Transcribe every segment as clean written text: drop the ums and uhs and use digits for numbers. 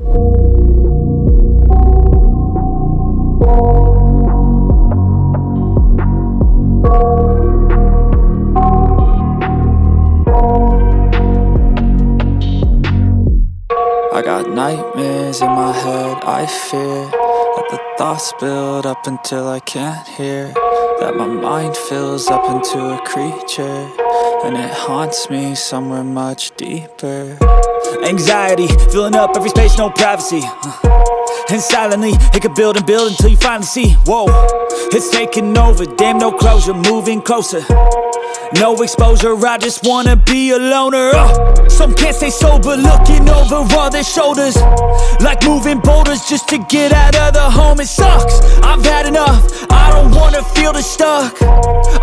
I got nightmares in my head, I fear that the thoughts build up until I can't hear, that my mind fills up into a creature, and it haunts me somewhere much deeper. Anxiety, filling up every space, no privacy, and silently, it could build and build until you finally see, whoa, it's taking over, damn no closure, moving closer. No exposure, I just wanna be a loner. Some can't stay sober, looking over all their shoulders, like moving boulders just to get out of the home. It sucks, I've had enough, I don't wanna feel the stuck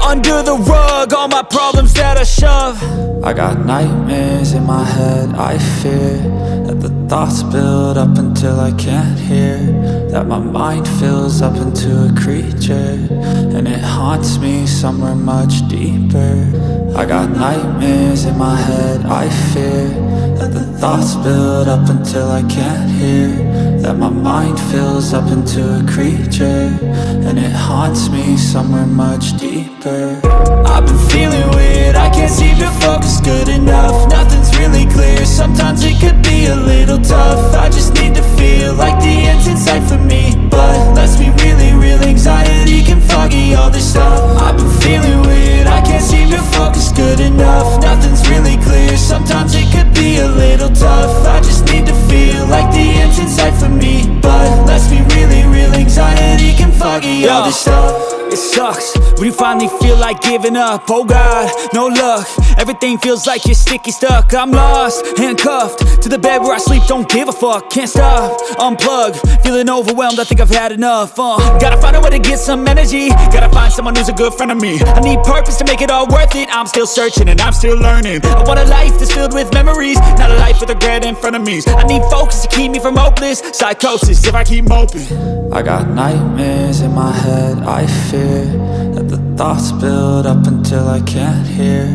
under the rug, all my problems that I shove. I got nightmares in my head, I fear that the thoughts build up until I can't hear, that my mind fills up into a creature, and it haunts me somewhere much deeper. I got nightmares in my head, I fear that the thoughts build up until I can't hear, that my mind fills up into a creature, and it haunts me somewhere much deeper. I've been feeling weird, I can't seem to focus good enough, nothing's really clear, sometimes it could be a little tough. I just need to feel like the end's in sight for me, but let's be really real, anxiety can foggy all this stuff. I've been feeling weird, I can't seem to focus good enough, nothing's really clear, sometimes it could be a little tough. I just need to feel like the end's in sight for me, but let's be really real, anxiety can foggy all this stuff. It sucks when you finally feel like giving up. Oh God, no luck, everything feels like you're sticky stuck. I'm lost, handcuffed to the bed where I sleep, don't give a fuck. Can't stop, unplug, feeling overwhelmed, I think I've had enough. Gotta find a way to get some energy, gotta find someone who's a good friend of me. I need purpose to make it all worth it, I'm still searching and I'm still learning. I want a life that's filled with memories, not a life with regret in front of me. I need focus to keep me from hopeless psychosis if I keep moping. I got nightmares in my head, I fear that the thoughts build up until I can't hear,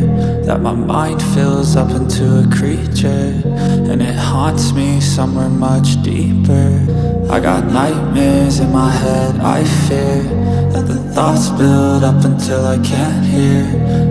that my mind fills up into a creature, and it haunts me somewhere much deeper. I got nightmares in my head, I fear that the thoughts build up until I can't hear,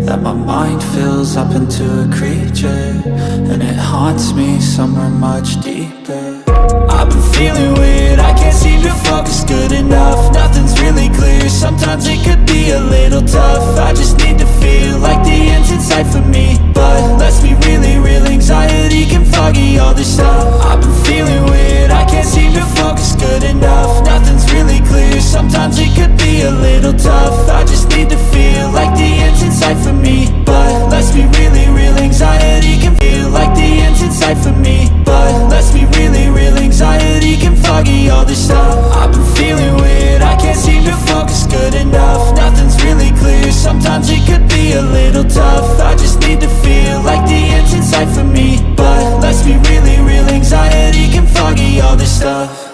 that my mind fills up into a creature, and it haunts me somewhere much deeper. I've been feeling weird, I can't seem to focus good enough, nothing's really clear, sometimes it could be a little tough. I just need to feel like the end's in sight for me, but let's be really real, anxiety can foggy all this stuff. I've been feeling weird, I can't seem to focus good enough, nothing's really clear, sometimes it could be a little tough. I just need to feel like the end's in sight for me, but let's be really real, anxiety can feel like the end's in sight for me, but let's be really real, anxiety can foggy all this stuff. I've been feeling weird, I can't seem to focus good enough, nothing's really clear, sometimes it could be a little tough. I just need to feel like the end's in sight for me, but let's be really real, anxiety can foggy all this stuff.